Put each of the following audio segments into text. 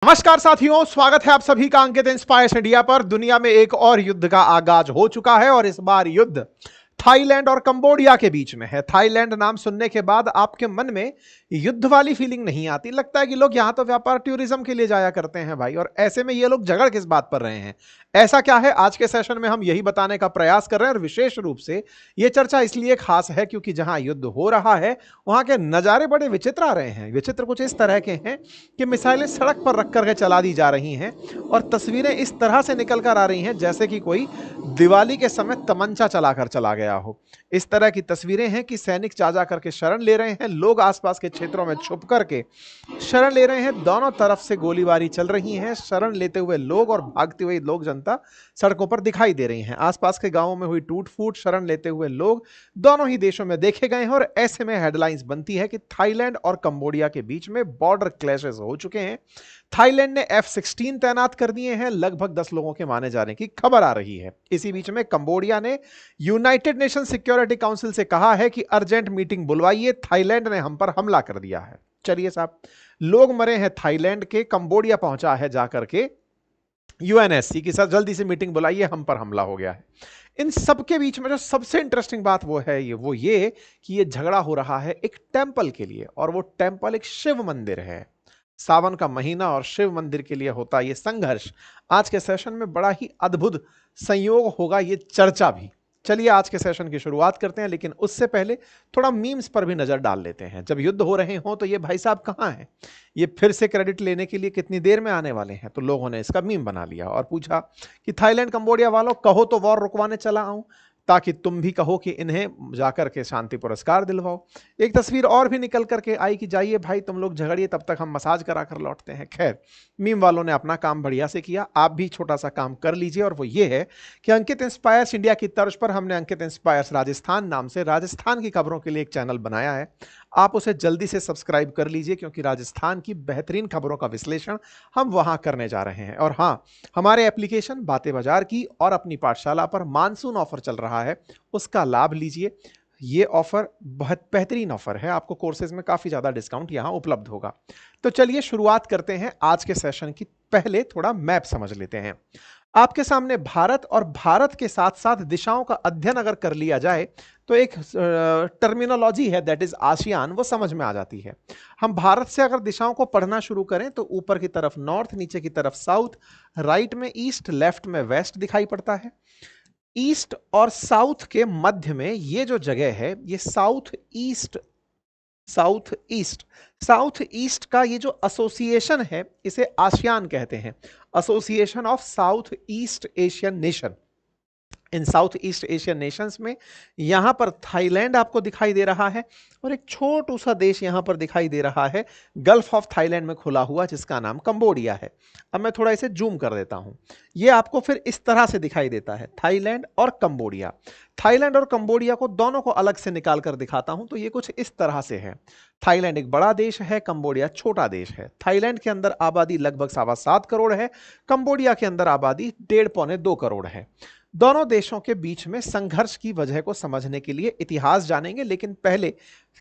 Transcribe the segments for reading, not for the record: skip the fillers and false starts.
नमस्कार साथियों, स्वागत है आप सभी का अंकित इंस्पायर्स इंडिया पर। दुनिया में एक और युद्ध का आगाज हो चुका है और इस बार युद्ध थाईलैंड और कंबोडिया के बीच में है। थाईलैंड नाम सुनने के बाद आपके मन में युद्ध वाली फीलिंग नहीं आती। लगता है कि लोग यहां तो व्यापार टूरिज्म के लिए जाया करते हैं भाई, और ऐसे में ये लोग झगड़ किस बात पर रहे हैं, ऐसा क्या है? आज के सेशन में हम यही बताने का प्रयास कर रहे हैं। और विशेष रूप से ये चर्चा इसलिए खास है क्योंकि जहां युद्ध हो रहा है वहां के नजारे बड़े विचित्र आ रहे हैं। विचित्र कुछ इस तरह के हैं कि मिसाइलें सड़क पर रख करके चला दी जा रही हैं और तस्वीरें इस तरह से निकल कर आ रही हैं जैसे कि कोई दिवाली के समय तमंचा चलाकर चला गया हो। इस तरह की तस्वीरें हैं कि सैनिक जा करके शरण ले रहे हैं, लोग आसपास के क्षेत्रों में छुप करके शरण ले रहे हैं। दोनों तरफ से गोलीबारी चल रही है। शरण लेते हुए लोग और भागती हुई लोक जनता सड़कों पर दिखाई दे रही हैं। आसपास के गांवों में हुई टूट फूट, शरण लेते हुए लोग दोनों ही देशों में देखे गए हैं। और ऐसे में हेडलाइंस बनती है कि थाईलैंड और कंबोडिया के बीच में बॉर्डर क्लैशेस हो चुके हैं। थाईलैंड ने F-16 तैनात कर दिए हैं, लगभग 10 लोगों के मारे जाने की खबर आ रही है। इसी बीच में कंबोडिया ने यूनाइटेड नेशन सिक्योरिटी काउंसिल से कहा है कि अर्जेंट मीटिंग बुलवाइए, थाईलैंड ने हम पर हमला कर दिया है। चलिए साहब, लोग मरे हैं थाईलैंड के, कंबोडिया पहुंचा है जाकर के यूएनएससी की, सर जल्दी से मीटिंग बुलाइए, हम पर हमला हो गया है। इन सब के बीच में जो सबसे इंटरेस्टिंग बात वो ये कि ये झगड़ा हो रहा है एक टेंपल के लिए, और वो टेंपल एक शिव मंदिर है। सावन का महीना और शिव मंदिर के लिए होता ये संघर्ष। आज के सेशन में बड़ा ही अद्भुत संयोग होगा, ये चर्चा भी। चलिए आज के सेशन की शुरुआत करते हैं, लेकिन उससे पहले थोड़ा मीम्स पर भी नजर डाल लेते हैं। जब युद्ध हो रहे हों तो ये भाई साहब कहाँ हैं, ये फिर से क्रेडिट लेने के लिए कितनी देर में आने वाले हैं? तो लोगों ने इसका मीम बना लिया और पूछा कि थाईलैंड कंबोडिया वालों, कहो तो वॉर रुकवाने चला आऊं, ताकि तुम भी कहो कि इन्हें जाकर के शांति पुरस्कार दिलवाओ। एक तस्वीर और भी निकल करके आई कि जाइए भाई तुम लोग झगड़िए, तब तक हम मसाज करा कर लौटते हैं। खैर, मीम वालों ने अपना काम बढ़िया से किया, आप भी छोटा सा काम कर लीजिए, और वो ये है कि अंकित इंस्पायर्स इंडिया की तर्ज पर हमने अंकित इंस्पायर्स राजस्थान नाम से राजस्थान की खबरों के लिए एक चैनल बनाया है। आप उसे जल्दी से सब्सक्राइब कर लीजिए, क्योंकि राजस्थान की बेहतरीन खबरों का विश्लेषण हम वहां करने जा रहे हैं। और हाँ, हमारे एप्लीकेशन बातें बाजार की और अपनी पाठशाला पर मानसून ऑफर चल रहा है, उसका लाभ लीजिए। ये ऑफर बहुत बेहतरीन ऑफर है, आपको कोर्सेज में काफी ज्यादा डिस्काउंट यहां उपलब्ध होगा। तो चलिए शुरुआत करते हैं आज के सेशन की। पहले थोड़ा मैप समझ लेते हैं। आपके सामने भारत, और भारत के साथ साथ दिशाओं का अध्ययन अगर कर लिया जाए तो एक टर्मिनोलॉजी है, दैट इज आसियान, वो समझ में आ जाती है। हम भारत से अगर दिशाओं को पढ़ना शुरू करें तो ऊपर की तरफ नॉर्थ, नीचे की तरफ साउथ, राइट में ईस्ट, लेफ्ट में वेस्ट दिखाई पड़ता है। ईस्ट और साउथ के मध्य में ये जो जगह है, ये south east, south east, south east का ये जो एसोसिएशन है इसे आसियान कहते हैं, association of south east Asian nation. In south east Asian Nations में यहां पर थाईलैंड आपको दिखाई दे रहा है, और एक छोटू सा देश यहां पर दिखाई दे रहा है गल्फ ऑफ थाईलैंड में खुला हुआ, जिसका नाम कंबोडिया है। अब मैं थोड़ा इसे जूम कर देता हूं, यह आपको फिर इस तरह से दिखाई देता है, थाईलैंड और कंबोडिया। थाईलैंड और कंबोडिया को दोनों को अलग से निकाल कर दिखाता हूं तो ये कुछ इस तरह से है। थाईलैंड एक बड़ा देश है, कंबोडिया छोटा देश है। थाईलैंड के अंदर आबादी लगभग 7.25 करोड़ है, कंबोडिया के अंदर आबादी 1.5-2 करोड़ है। दोनों देशों के बीच में संघर्ष की वजह को समझने के लिए इतिहास जानेंगे, लेकिन पहले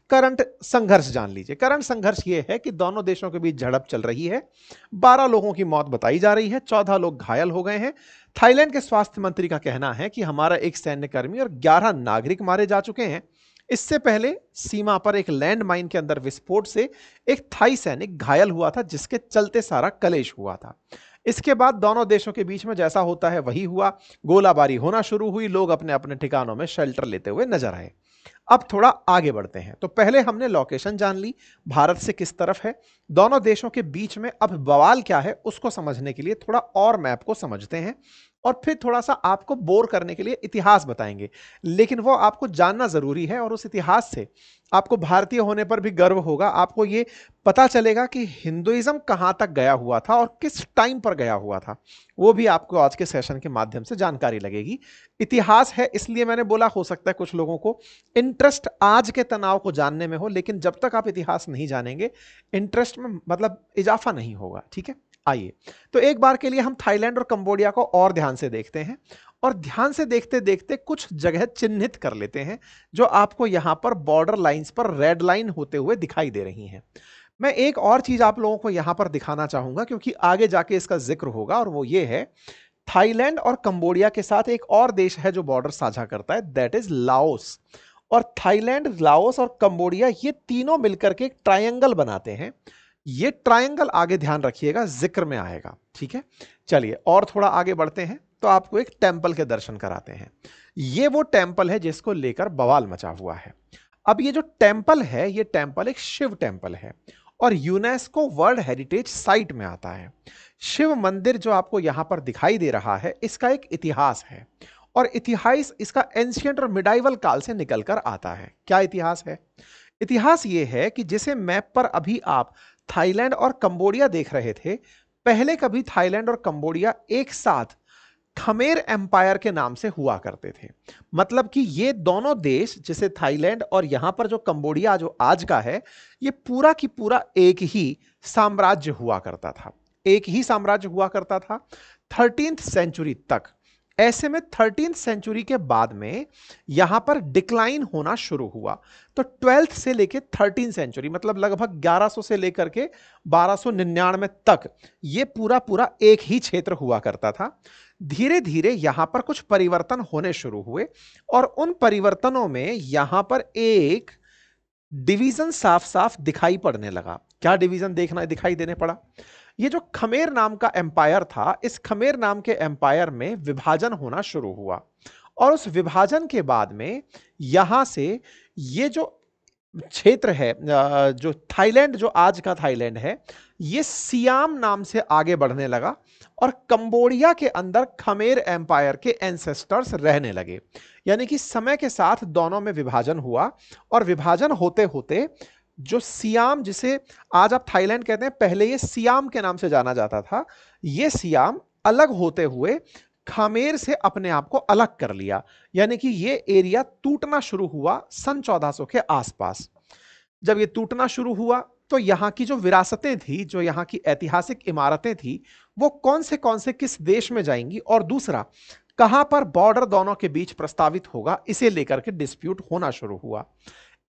करंट संघर्ष जान लीजिए। करंट संघर्ष यह है कि दोनों देशों के बीच झड़प चल रही है। 12 लोगों की मौत बताई जा रही है, 14 लोग घायल हो गए हैं। थाईलैंड के स्वास्थ्य मंत्री का कहना है कि हमारा एक सैन्यकर्मी और 11 नागरिक मारे जा चुके हैं। इससे पहले सीमा पर एक लैंड माइन के अंदर विस्फोट से एक थाई सैनिक घायल हुआ था, जिसके चलते सारा कलेश हुआ था। इसके बाद दोनों देशों के बीच में जैसा होता है वही हुआ, गोलाबारी होना शुरू हुई, लोग अपने अपने ठिकानों में शेल्टर लेते हुए नजर आए। अब थोड़ा आगे बढ़ते हैं। तो पहले हमने लोकेशन जान ली, भारत से किस तरफ है, दोनों देशों के बीच में अब बवाल क्या है उसको समझने के लिए थोड़ा और मैप को समझते हैं, और फिर थोड़ा सा आपको बोर करने के लिए इतिहास बताएंगे, लेकिन वो आपको जानना जरूरी है। और उस इतिहास से आपको भारतीय होने पर भी गर्व होगा। आपको ये पता चलेगा कि हिंदुइज्म कहां तक गया हुआ था और किस टाइम पर गया हुआ था, वो भी आपको आज के सेशन के माध्यम से जानकारी लगेगी। इतिहास है इसलिए मैंने बोला, हो सकता है कुछ लोगों को इंटरेस्ट आज के तनाव को जानने में हो, लेकिन जब तक आप इतिहास नहीं जानेंगे इंटरेस्ट में मतलब इजाफा नहीं होगा। ठीक है, आइए तो एक बार के लिए हम थाईलैंड और कंबोडिया को और ध्यान से देखते हैं, और ध्यान से देखते देखते कुछ जगह चिन्हित कर लेते हैं जो आपको यहां पर बॉर्डर लाइंस पर रेड लाइन होते हुए दिखाई दे रही हैं। मैं एक और चीज आप लोगों को यहां पर दिखाना चाहूंगा क्योंकि आगे जाके इसका जिक्र होगा, और वो ये है, थाईलैंड और कंबोडिया के साथ एक और देश है जो बॉर्डर साझा करता है, दैट इज लाओस। और थाईलैंड, लाओस और कंबोडिया ये तीनों मिलकर के एक ट्रायंगल बनाते हैं। ये ट्रायंगल आगे ध्यान रखिएगा, जिक्र में आएगा, ठीक है। चलिए और थोड़ा आगे बढ़ते हैं तो आपको एक टेंपल के दर्शन कराते हैं। ये वो टेंपल है जिसको लेकर बवाल मचा हुआ है। अब ये जो टेंपल है, ये टेंपल एक शिव टेंपल है और यूनेस्को वर्ल्ड हेरिटेज साइट में आता है। शिव मंदिर जो आपको यहां पर दिखाई दे रहा है, इसका एक इतिहास है, और इतिहास इसका एंशियंट और मिडाइवल काल से निकलकर आता है। क्या इतिहास है? इतिहास ये है कि जिसे मैप पर अभी आप थाईलैंड और कंबोडिया देख रहे थे, पहले कभी थाईलैंड और कंबोडिया एक साथ खमेर एम्पायर के नाम से हुआ करते थे। मतलब कि ये दोनों देश, जैसे थाईलैंड और यहां पर जो कंबोडिया जो आज का है, ये पूरा की पूरा एक ही साम्राज्य हुआ करता था, एक ही साम्राज्य हुआ करता था 13th सेंचुरी तक। ऐसे में 13th सेंचुरी के बाद में यहां पर डिक्लाइन होना शुरू हुआ। तो 12th से लेकर 13th सेंचुरी, मतलब लगभग 1100 से लेकर के 1299 तक ये पूरा पूरा एक ही क्षेत्र हुआ करता था। धीरे धीरे यहां पर कुछ परिवर्तन होने शुरू हुए, और उन परिवर्तनों में यहां पर एक डिवीजन साफ साफ दिखाई पड़ने लगा। क्या डिवीजन दिखाई देने पड़ा? ये जो खमेर नाम का एम्पायर था, इस खमेर नाम के एम्पायर में विभाजन होना शुरू हुआ, और उस विभाजन के बाद में यहां से ये जो क्षेत्र है, जो थाईलैंड, जो आज का थाईलैंड है, ये सियाम नाम से आगे बढ़ने लगा, और कंबोडिया के अंदर खमेर एम्पायर के एंसेस्टर्स रहने लगे। यानी कि समय के साथ दोनों में विभाजन हुआ, और विभाजन होते होते जो सियाम, जिसे आज आप थाईलैंड कहते हैं, पहले ये सियाम के नाम से जाना जाता था, ये सियाम अलग होते हुए खमेर से अपने आप को अलग कर लिया। यानी कि ये एरिया टूटना शुरू हुआ सन 1400 के आसपास। जब ये टूटना शुरू हुआ तो यहां की जो विरासतें थी, जो यहां की ऐतिहासिक इमारतें थी, वो कौन से किस देश में जाएंगी, और दूसरा कहां पर बॉर्डर दोनों के बीच प्रस्तावित होगा, इसे लेकर के डिस्प्यूट होना शुरू हुआ।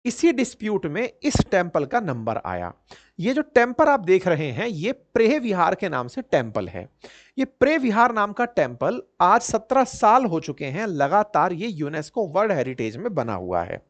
इसी डिस्प्यूट में इस टेंपल का नंबर आया। ये जो टेंपल आप देख रहे हैं, ये प्रेह विहार के नाम से टेंपल है। ये प्रेह विहार नाम का टेंपल आज 17 साल हो चुके हैं लगातार ये यूनेस्को वर्ल्ड हेरिटेज में बना हुआ है।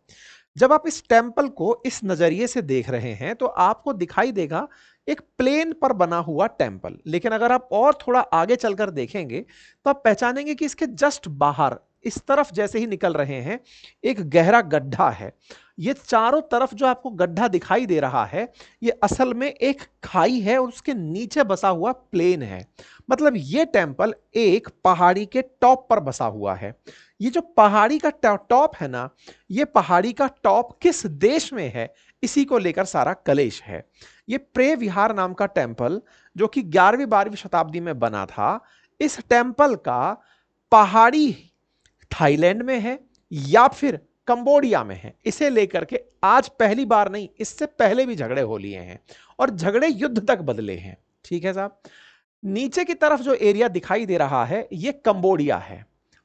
जब आप इस टेंपल को इस नजरिए से देख रहे हैं तो आपको दिखाई देगा एक प्लेन पर बना हुआ टेंपल, लेकिन अगर आप और थोड़ा आगे चलकर देखेंगे तो आप पहचानेंगे कि इसके जस्ट बाहर इस तरफ जैसे ही निकल रहे हैं, एक गहरा गड्ढा है। ये चारों तरफ जो आपको गड्ढा दिखाई दे रहा है, ये असल में एक खाई है, और उसके नीचे बसा हुआ प्लेन है। मतलब ये टेंपल एक पहाड़ी के टॉप पर बसा हुआ है। ये जो पहाड़ी का टॉप है ना, ये पहाड़ी का टॉप किस देश में है, इसी को लेकर सारा कलेश है। ये प्रेह विहार नाम का टेंपल, जो कि 11वीं 12वीं शताब्दी में बना था, इस टेंपल का पहाड़ी थाईलैंड में है या फिर कंबोडिया में है, इसे लेकर के आज पहली बार नहीं, इससे पहले भी झगड़े हो लिए हैं, और झगड़े युद्ध तक बदले हैं। ठीक है साहब। नीचे की तरफ जो एरिया दिखाई दे रहा है, ये कंबोडिया है,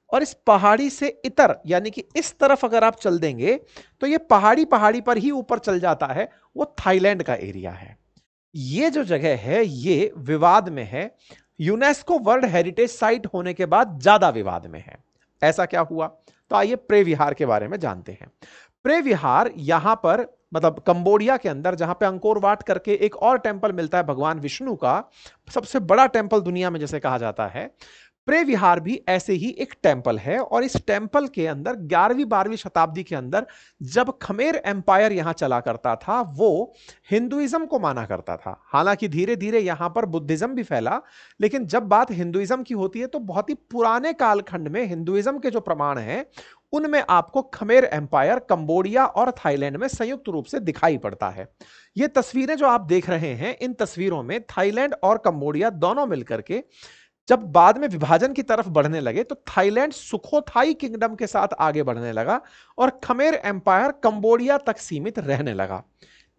और इस पहाड़ी से इतर, यानी कि इस तरफ अगर आप चल देंगे तो ये पहाड़ी पर ही ऊपर चल जाता है, वो थाईलैंड का एरिया है। ये जो जगह है ये विवाद में है, यूनेस्को वर्ल्ड हेरिटेज साइट होने के बाद ज्यादा विवाद में है। ऐसा क्या हुआ? तो आइए प्रेह विहार के बारे में जानते हैं। प्रेह विहार यहां पर, मतलब कंबोडिया के अंदर, जहां पे अंकोर वाट करके एक और टेंपल मिलता है भगवान विष्णु का, सबसे बड़ा टेंपल दुनिया में जिसे कहा जाता है, प्रेह विहार भी ऐसे ही एक टेंपल है। और इस टेंपल के अंदर 11वीं 12वीं शताब्दी के अंदर जब खमेर एम्पायर यहां चला करता था, वो हिंदुइज्म को माना करता था। हालांकि धीरे धीरे यहां पर बुद्धिज्म भी फैला, लेकिन जब बात हिंदुइज्म की होती है तो बहुत ही पुराने कालखंड में हिंदुइज्म के जो प्रमाण हैं, उनमें आपको खमेर एम्पायर कंबोडिया और थाईलैंड में संयुक्त रूप से दिखाई पड़ता है। ये तस्वीरें जो आप देख रहे हैं, इन तस्वीरों में थाईलैंड और कंबोडिया दोनों मिलकर के जब बाद में विभाजन की तरफ बढ़ने लगे, तो थाईलैंड सुखोथाई किंगडम के साथ आगे बढ़ने लगा, और खमेर एम्पायर कंबोडिया तक सीमित रहने लगा।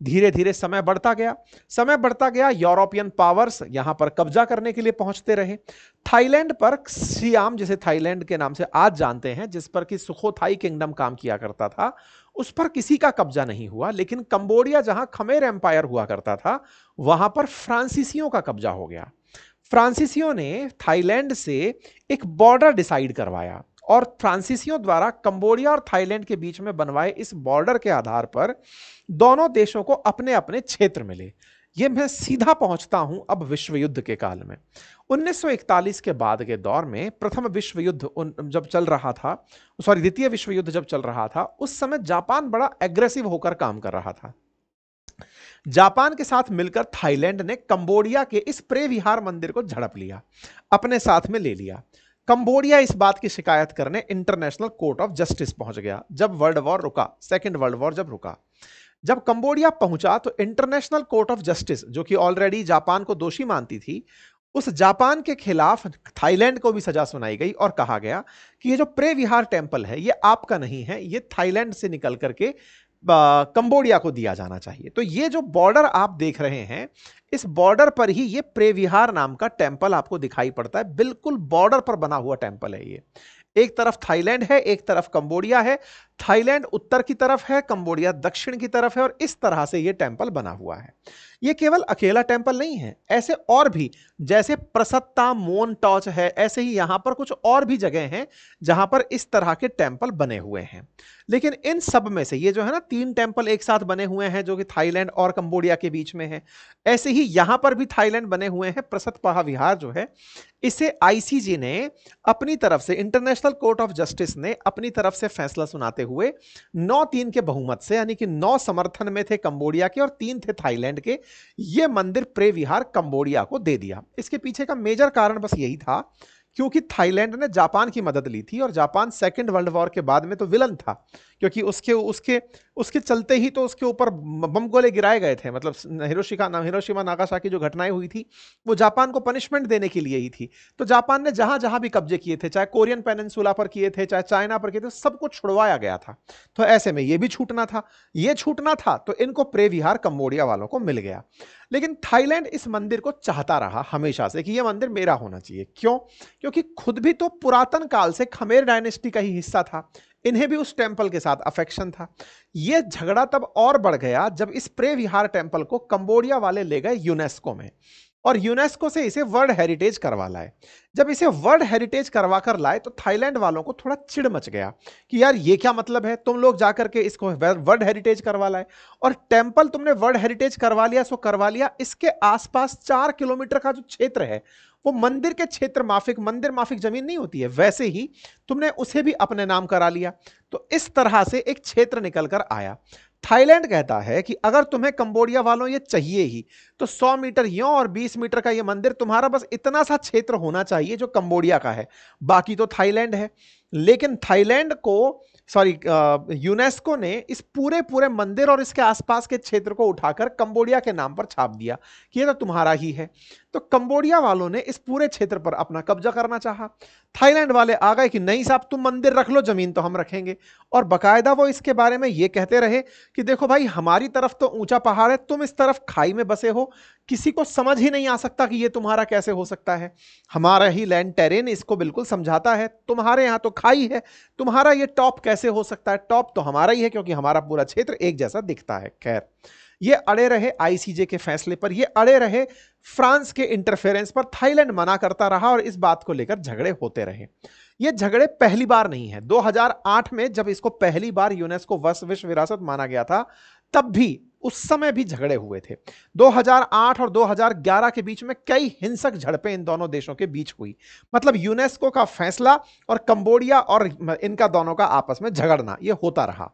धीरे धीरे समय बढ़ता गया, यूरोपियन पावर्स यहां पर कब्जा करने के लिए पहुंचते रहे। थाईलैंड पर सियाम, जिसे थाईलैंड के नाम से आज जानते हैं, जिस पर कि सुखोथाई किंगडम काम किया करता था, उस पर किसी का कब्जा नहीं हुआ, लेकिन कंबोडिया जहां खमेर एम्पायर हुआ करता था वहां पर फ्रांसीसियों का कब्जा हो गया। फ्रांसीसियों ने थाईलैंड से एक बॉर्डर डिसाइड करवाया और फ्रांसीसियों द्वारा कंबोडिया और थाईलैंड के बीच में बनवाए इस बॉर्डर के आधार पर दोनों देशों को अपने अपने क्षेत्र मिले। ये मैं सीधा पहुंचता हूं अब विश्व युद्ध के काल में। 1941 के बाद के दौर में प्रथम विश्व युद्ध जब चल रहा था, सॉरी द्वितीय विश्व युद्ध जब चल रहा था, उस समय जापान बड़ा एग्रेसिव होकर काम कर रहा था। जापान के साथ मिलकर थाईलैंड ने कंबोडिया के इस प्रे विहार मंदिर को झड़प लिया, अपने साथ में ले लिया। कंबोडिया इस बात की शिकायत करने इंटरनेशनल कोर्ट ऑफ जस्टिस पहुंच गया जब वर्ल्ड वॉर रुका, सेकेंड वर्ल्ड वॉर जब रुका। जब कंबोडिया पहुंचा तो इंटरनेशनल कोर्ट ऑफ जस्टिस, जो कि ऑलरेडी जापान को दोषी मानती थी, उस जापान के खिलाफ थाईलैंड को भी सजा सुनाई गई और कहा गया कि ये जो प्रे विहार टेम्पल है ये आपका नहीं है, ये थाईलैंड से निकल करके कंबोडिया को दिया जाना चाहिए। तो ये जो बॉर्डर आप देख रहे हैं, इस बॉर्डर पर ही ये प्रे विहार नाम का टेम्पल आपको दिखाई पड़ता है। बिल्कुल बॉर्डर पर बना हुआ टेम्पल है ये। एक तरफ थाईलैंड है, एक तरफ कंबोडिया है। थाईलैंड उत्तर की तरफ है, कंबोडिया दक्षिण की तरफ है, और इस तरह से यह टेम्पल बना हुआ है। यह केवल अकेला टेम्पल नहीं है, ऐसे और भी, जैसे प्रसत्ता मोन टॉच है, ऐसे ही यहां पर कुछ और भी जगह हैं जहां पर इस तरह के टेम्पल बने हुए हैं। लेकिन इन सब में से ये जो है ना, 3 टेम्पल एक साथ बने हुए हैं जो कि थाईलैंड और कंबोडिया के बीच में है। ऐसे ही यहां पर भी थाईलैंड बने हुए हैं। प्रसत्तपाहा विहार जो है, इसे आईसीजे ने अपनी तरफ से, इंटरनेशनल कोर्ट ऑफ जस्टिस ने अपनी तरफ से फैसला सुनाते हुए 9-3 के बहुमत से, यानी कि 9 समर्थन में थे कंबोडिया के और 3 थे थाईलैंड के, यह मंदिर प्रे विहार कंबोडिया को दे दिया। इसके पीछे का मेजर कारण बस यही था क्योंकि थाईलैंड ने जापान की मदद ली थी और जापान सेकेंड वर्ल्ड वॉर के बाद में तो विलन था, क्योंकि उसके चलते ही तो उसके ऊपर बम गोले गिराए गए थे। मतलब हिरोशिमा नागासाकी जो घटनाएं हुई थी वो जापान को पनिशमेंट देने के लिए ही थी। तो जापान ने जहां जहां भी कब्जे किए थे, चाहे कोरियन पेनिनसुला पर किए थे, चाहे चाइना पर किए थे, सब कुछ छुड़वाया गया था। तो ऐसे में ये भी छूटना था, ये छूटना था, तो इनको प्रे विहार कंबोडिया वालों को मिल गया। लेकिन थाईलैंड इस मंदिर को चाहता रहा हमेशा से कि यह मंदिर मेरा होना चाहिए। क्यों? क्योंकि खुद भी तो पुरातन काल से खमेर डायनेस्टी का ही हिस्सा था, इन्हें भी उस टेंपल के साथ अफेक्शन था। यह झगड़ा तब और बढ़ गया जब इस प्रे विहार टेंपल को कंबोडिया वाले ले गए यूनेस्को में और यूनेस्को से इसे वर्ल्ड हेरिटेज करवा लाए। जब इसे वर्ल्ड हेरिटेज करवा कर लाए तो थाईलैंड वालों को थोड़ा चिढ़ मच गया कि यार ये क्या मतलब है, तुम लोग जाकर के इसको वर्ल्ड हेरिटेज करवा लाए और टेंपल तुमने वर्ल्ड हेरिटेज करवा लिया सो करवा लिया, इसके आसपास 4 किलोमीटर का जो क्षेत्र है वो मंदिर के क्षेत्र माफिक, मंदिर माफिक जमीन नहीं होती है, वैसे ही तुमने उसे भी अपने नाम करा लिया। तो इस तरह से एक क्षेत्र निकल कर आया। थाईलैंड कहता है कि अगर तुम्हें कंबोडिया वालों ये चाहिए ही तो 100 मीटर यों और 20 मीटर का ये मंदिर तुम्हारा बस इतना सा क्षेत्र होना चाहिए जो कंबोडिया का है, बाकी तो थाईलैंड है। लेकिन थाईलैंड को यूनेस्को ने इस पूरे मंदिर और इसके आसपास के क्षेत्र को उठाकर कंबोडिया के नाम पर छाप दिया कि ये तो तुम्हारा ही है। तो कंबोडिया वालों ने इस पूरे क्षेत्र पर अपना कब्जा करना चाहा। थाईलैंड वाले आ गए कि नहीं साहब, तुम मंदिर रख लो, जमीन तो हम रखेंगे। और बकायदा वो इसके बारे में ये कहते रहे कि देखो भाई, हमारी तरफ तो ऊंचा पहाड़ है, तुम इस तरफ खाई में बसे हो, किसी को समझ ही नहीं आ सकता कि ये तुम्हारा कैसे हो सकता है। हमारा ही लैंड टेरेन इसको बिल्कुल समझाता है, तुम्हारे यहां तो खाई है, तुम्हारा ये टॉप कैसे हो सकता है? टॉप तो हमारा ही है क्योंकि हमारा पूरा क्षेत्र एक जैसा दिखता है। खैर, ये अड़े रहे आईसीजे के फैसले पर, ये अड़े रहे फ्रांस के इंटरफेरेंस पर। थाईलैंड मना करता रहा और इस बात को लेकर झगड़े होते रहे। ये झगड़े पहली बार नहीं है। 2008 में जब इसको पहली बार यूनेस्को विश्व विरासत माना गया था, तब भी, उस समय भी झगड़े हुए थे। 2008 और 2011 के बीच में कई हिंसक झड़पें इन दोनों देशों के बीच हुई। मतलब यूनेस्को का फैसला और कंबोडिया और इनका दोनों का आपस में झगड़ना, यह होता रहा।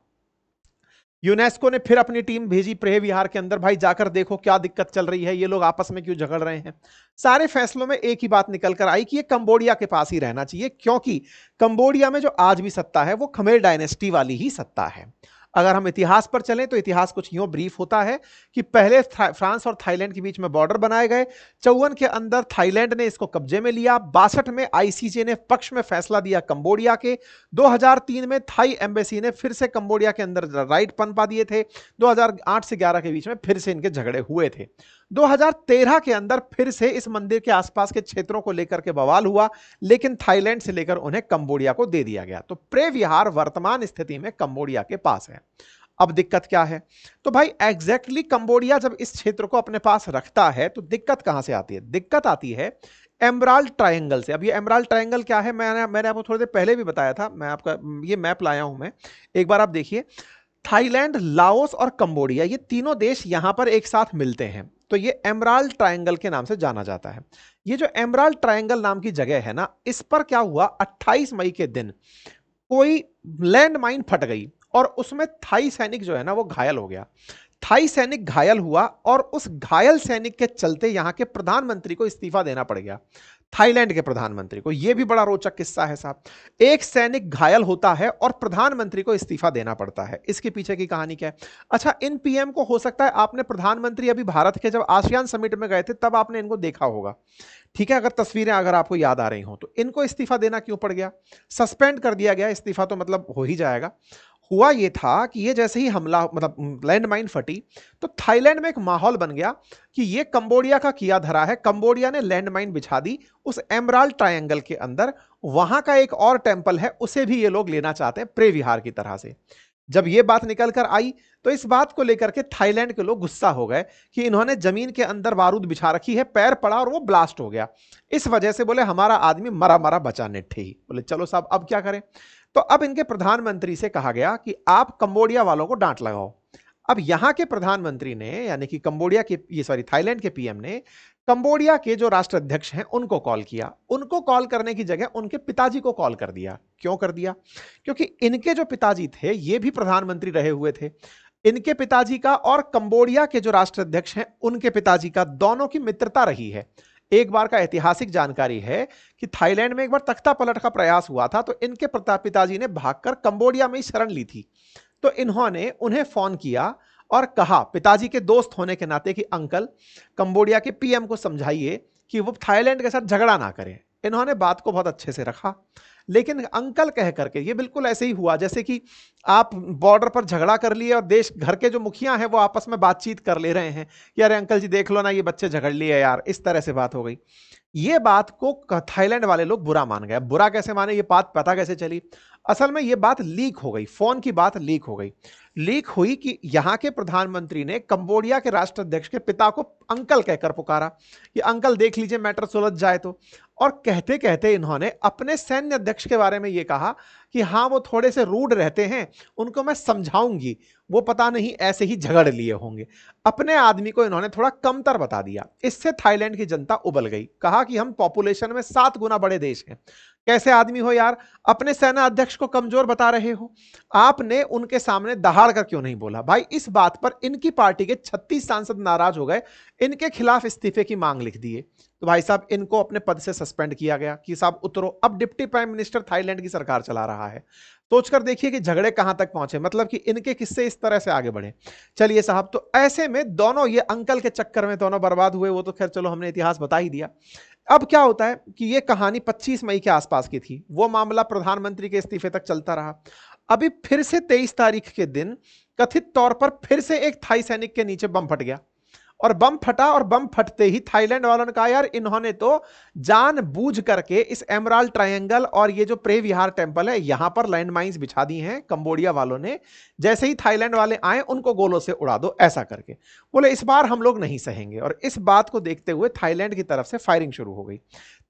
यूनेस्को ने फिर अपनी टीम भेजी प्रे विहार के अंदर, भाई जाकर देखो क्या दिक्कत चल रही है, ये लोग आपस में क्यों झगड़ रहे हैं। सारे फैसलों में एक ही बात निकल कर आई कि ये कंबोडिया के पास ही रहना चाहिए, क्योंकि कंबोडिया में जो आज भी सत्ता है वो खमेर डायनेस्टी वाली ही सत्ता है। अगर हम इतिहास पर चलें तो इतिहास कुछ यूं ब्रीफ होता है कि पहले फ्रांस और थाईलैंड के बीच में बॉर्डर बनाए गए। 54 के अंदर थाईलैंड ने इसको कब्जे में लिया। 62 में आईसीजे ने पक्ष में फैसला दिया कंबोडिया के। 2003 में थाई एम्बेसी ने फिर से कंबोडिया के अंदर राइट पनपा दिए थे। 2008 से 11 के बीच में फिर से इनके झगड़े हुए थे। 2013 के अंदर फिर से इस मंदिर के आसपास के क्षेत्रों को लेकर के बवाल हुआ, लेकिन थाईलैंड से लेकर उन्हें कंबोडिया को दे दिया गया। तो प्रे विहार वर्तमान स्थिति में कंबोडिया के पास है। अब दिक्कत क्या है? तो भाई एग्जैक्टली कंबोडिया जब इस क्षेत्र को अपने पास रखता है तो दिक्कत कहां से आती है? दिक्कत आती है एमराल्ड ट्रायंगल से। अब ये एमराल्ड ट्रायंगल क्या है, मैंने आपको थोड़ी देर पहले भी बताया था। मैं आपका ये मैप लाया हूं, मैं एक बार आप देखिए। थाईलैंड, लाओस और कंबोडिया, ये तीनों देश यहां पर एक साथ मिलते हैं, तो ये एमराल्ड ट्रायंगल के नाम से जाना जाता है। ये जो एमराल्ड ट्रायंगल नाम की जगह है ना, इस पर क्या हुआ, 28 मई के दिन कोई लैंड माइन फट गई और उसमें थाई सैनिक जो है ना वो घायल हो गया। थाई सैनिक घायल हुआ और उस घायल सैनिक के चलते यहां के प्रधानमंत्री को इस्तीफा देना पड़ गया, थाईलैंड के प्रधानमंत्री को। यह भी बड़ा रोचक किस्सा है साहब। एक सैनिक घायल होता है और प्रधानमंत्री को इस्तीफा देना पड़ता है। इसके पीछे की कहानी क्या है? अच्छा, इन पीएम को हो सकता है आपने प्रधानमंत्री अभी भारत के जब आसियान समिट में गए थे तब आपने इनको देखा होगा, ठीक है, अगर तस्वीरें अगर आपको याद आ रही हो तो। इनको इस्तीफा देना क्यों पड़ गया? सस्पेंड कर दिया गया, इस्तीफा तो मतलब हो ही जाएगा। हुआ ये था कि ये जैसे ही हमला मतलब लैंडमाइन फटी तो थाईलैंड में एक माहौल बन गया कि ये कंबोडिया का किया धरा है। कंबोडिया ने लैंडमाइन बिछा दी उस एमराल्ड ट्रायंगल के अंदर। वहां का एक और टेंपल है, उसे भी ये लोग लेना चाहते हैं प्रे विहार की तरह से। जब ये बात निकल कर आई तो इस बात को लेकर के थाईलैंड के लोग गुस्सा हो गए कि इन्होंने जमीन के अंदर बारूद बिछा रखी है, पैर पड़ा और वो ब्लास्ट हो गया। इस वजह से बोले हमारा आदमी मरा मरा बचा निठे ही। बोले चलो साहब अब क्या करें? तो अब इनके प्रधानमंत्री से कहा गया कि आप कंबोडिया वालों को डांट लगाओ। अब यहां के प्रधानमंत्री ने, यानी कि कंबोडिया के थाईलैंड के पीएम ने कंबोडिया के जो राष्ट्राध्यक्ष हैं उनको कॉल किया। उनको कॉल करने की जगह उनके पिताजी को कॉल कर दिया। क्यों कर दिया? क्योंकि इनके जो पिताजी थे ये भी प्रधानमंत्री रहे हुए थे। इनके पिताजी का और कंबोडिया के जो राष्ट्राध्यक्ष हैं उनके पिताजी का, दोनों की मित्रता रही है। एक बार का ऐतिहासिक जानकारी है कि थाईलैंड में एक बार तख्ता पलट का प्रयास हुआ था तो इनके पिताजी ने भागकर कंबोडिया में ही शरण ली थी। तो इन्होंने उन्हें फोन किया और कहा पिताजी के दोस्त होने के नाते कि अंकल, कंबोडिया के पीएम को समझाइए कि वो थाईलैंड के साथ झगड़ा ना करें। इन्होंने बात को बहुत अच्छे से रखा, लेकिन अंकल कह करके ये बिल्कुल ऐसे ही हुआ जैसे कि आप बॉर्डर पर झगड़ा कर लिए और देश घर के जो मुखिया हैं वो आपस में बातचीत कर ले रहे हैं कि अरे अंकल जी देख लो ना, ये बच्चे झगड़ लिए यार, इस तरह से बात हो गई। ये बात को थाईलैंड वाले लोग बुरा मान गए। बुरा कैसे माने, ये बात पता कैसे चली? असल में ये बात लीक हो गई, फोन की बात लीक हो गई। लीक हुई कि यहां के प्रधानमंत्री ने कंबोडिया के राष्ट्राध्यक्ष के पिता को अंकल कहकर पुकारा कि अंकल देख लीजिए मैटर सुलझ जाए तो। और कहते कहते इन्होंने अपने सैन्य अध्यक्ष के बारे में यह कहा कि हाँ वो थोड़े से रूड रहते हैं, उनको मैं समझाऊंगी, वो पता नहीं ऐसे ही झगड़ लिए होंगे। अपने आदमी को इन्होंने थोड़ा कमतर बता दिया। इससे थाईलैंड की जनता उबल गई, कहा कि हम पॉपुलेशन में 7 गुना बड़े देश हैं, कैसे आदमी हो यार, अपने सेना अध्यक्ष को कमजोर बता रहे हो। आपने उनके सामने दहाड़ कर क्यों नहीं बोला? भाई इस बात पर इनकी पार्टी के 36 सांसद नाराज हो गए, इनके खिलाफ इस्तीफे की मांग लिख दिए। तो भाई साहब इनको अपने पद से सस्पेंड किया गया कि साहब उतरो। अब डिप्टी प्राइम मिनिस्टर थाईलैंड की सरकार चला रहा है। सोचकर देखिए कि झगड़े कहां तक पहुंचे, मतलब कि इनके किस्से इस तरह से आगे बढ़े। चलिए साहब, तो ऐसे में दोनों ये अंकल के चक्कर में दोनों बर्बाद हुए, वो तो खैर चलो हमने इतिहास बता ही दिया। अब क्या होता है कि ये कहानी 25 मई के आसपास की थी, वो मामला प्रधानमंत्री के इस्तीफे तक चलता रहा। अभी फिर से 23 तारीख के दिन कथित तौर पर फिर से एक थाई सैनिक के नीचे बम फट गया और बम फटा। और बम फटते ही थाईलैंड वालों ने कहा यार इन्होंने तो जानबूझ करके इस एमराल्ड ट्रायंगल और ये जो प्रे विहार टेंपल है यहां पर लैंड माइंस बिछा दी हैं कंबोडिया वालों ने। जैसे ही थाईलैंड वाले आए उनको गोलों से उड़ा दो, ऐसा करके बोले इस बार हम लोग नहीं सहेंगे। और इस बात को देखते हुए थाईलैंड की तरफ से फायरिंग शुरू हो गई।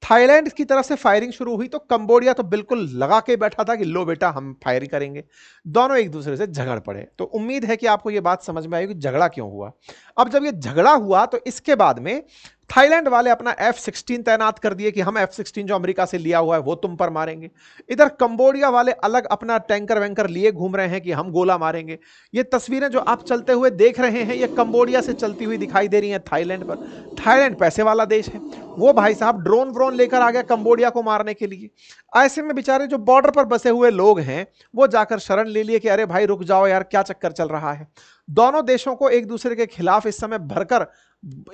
थाईलैंड की तरफ से फायरिंग शुरू हुई तो कंबोडिया तो बिल्कुल लगा के बैठा था कि लो बेटा हम फायरिंग करेंगे। दोनों एक दूसरे से झगड़ पड़े। तो उम्मीद है कि आपको यह बात समझ में आएगी झगड़ा क्यों हुआ। अब जब यह झगड़ा हुआ तो इसके बाद में थाईलैंड वाले अपना F-16 तैनात कर दिए कि हम F-16 जो अमेरिका से लिया हुआ है वो तुम पर मारेंगे। इधर कंबोडिया वाले अलग अपना टैंकर वैंकर लिए घूम रहे हैं कि हम गोला मारेंगे। ये तस्वीरें जो आप चलते हुए देख रहे हैं ये कंबोडिया से चलती हुई दिखाई दे रही हैं थाईलैंड पर। थाईलैंड पैसे वाला देश है, वो भाई साहब ड्रोन व्रोन लेकर आ गया कंबोडिया को मारने के लिए। ऐसे में बेचारे जो बॉर्डर पर बसे हुए लोग हैं वो जाकर शरण ले लिए कि अरे भाई रुक जाओ यार, क्या चक्कर चल रहा है। दोनों देशों को एक दूसरे के खिलाफ इस समय भरकर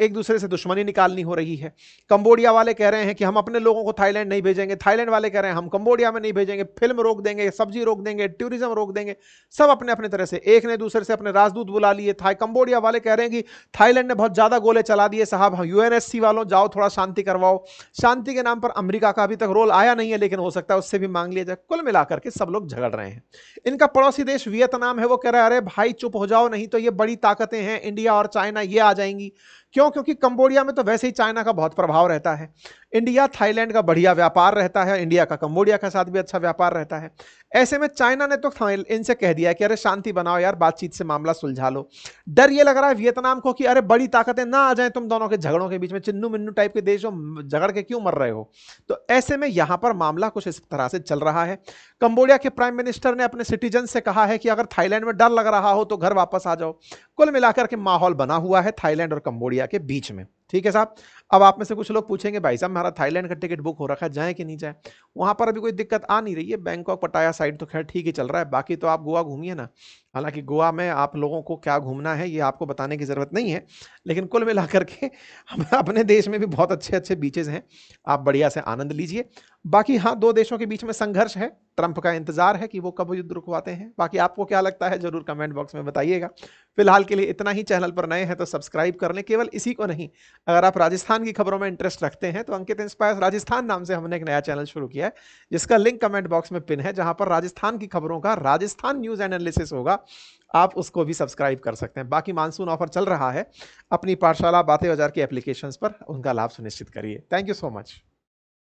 एक दूसरे से दुश्मनी निकालनी हो रही है। कंबोडिया वाले कह रहे हैं कि हम अपने लोगों को थाईलैंड नहीं भेजेंगे, थाईलैंड वाले कह रहे हैं हम कंबोडिया में नहीं भेजेंगे, फिल्म रोक देंगे, सब्जी रोक देंगे, टूरिज्म रोक देंगे, सब अपने अपने तरह से। एक ने दूसरे से अपने राजदूत बुला लिए। कंबोडिया वाले कह रहे हैं कि थाईलैंड ने बहुत ज्यादा गोले चला दिए साहब, हम यूएनएससी वालों जाओ थोड़ा शांति करवाओ। शांति के नाम पर अमेरिका का अभी तक रोल आया नहीं है, लेकिन हो सकता है उससे भी मांग लिया जाए। कुल मिलाकर के सब लोग झगड़ रहे हैं। इनका पड़ोसी देश वियतनाम है, वो कह रहा है अरे भाई चुप हो जाओ, नहीं तो ये बड़ी ताकतें हैं इंडिया और चाइना, ये आ जाएंगी। क्यों? क्योंकि कंबोडिया में तो वैसे ही चाइना का बहुत प्रभाव रहता है। इंडिया थाईलैंड का बढ़िया व्यापार रहता है, इंडिया का कंबोडिया के साथ भी अच्छा व्यापार रहता है। ऐसे में चाइना ने तो इनसे कह दिया कि अरे शांति बनाओ यार, बातचीत से मामला सुलझा लो। डर ये लग रहा है वियतनाम को कि अरे बड़ी ताकतें ना आ जाए तुम दोनों के झगड़ों के बीच में, चिन्नू मिन्नू टाइप के देश हो, झगड़ के क्यों मर रहे हो। तो ऐसे में यहां पर मामला कुछ इस तरह से चल रहा है। कंबोडिया के प्राइम मिनिस्टर ने अपने सिटीजन से कहा है कि अगर थाईलैंड में डर लग रहा हो तो घर वापस आ जाओ। कुल मिलाकर के माहौल बना हुआ है थाईलैंड और कंबोडिया के बीच में। ठीक है साहब। अब आप में से कुछ लोग पूछेंगे भाई साहब हमारा थाईलैंड का टिकट बुक हो रखा है, जाए कि नहीं जाए। वहां पर अभी कोई दिक्कत आ नहीं रही है, बैंकॉक पटाया साइड तो खैर ठीक ही चल रहा है, बाकी तो आप गोवा घूमिए ना। हालांकि गोवा में आप लोगों को क्या घूमना है ये आपको बताने की जरूरत नहीं है, लेकिन कुल मिलाकर के हम अपने देश में भी बहुत अच्छे अच्छे बीचेस हैं, आप बढ़िया से आनंद लीजिए। बाकी हाँ, दो देशों के बीच में संघर्ष है, ट्रंप का इंतजार है कि वो कब युद्ध रुकवाते हैं। बाकी आपको क्या लगता है जरूर कमेंट बॉक्स में बताइएगा। फिलहाल के लिए इतना ही। चैनल पर नए हैं तो सब्सक्राइब कर लें। केवल इसी को नहीं, अगर आप राजस्थान की खबरों में इंटरेस्ट रखते हैं तो अंकित इंस्पायर्स राजस्थान नाम से हमने एक नया चैनल शुरू किया है, जिसका लिंक कमेंट बॉक्स में पिन है, जहां पर राजस्थान की खबरों का राजस्थान न्यूज एनालिसिस होगा, आप उसको भी सब्सक्राइब कर सकते हैं। बाकी मानसून ऑफर चल रहा है, अपनी पाठशाला बातें औजार की एप्लीकेशंस पर उनका लाभ सुनिश्चित करिए। Thank you so much.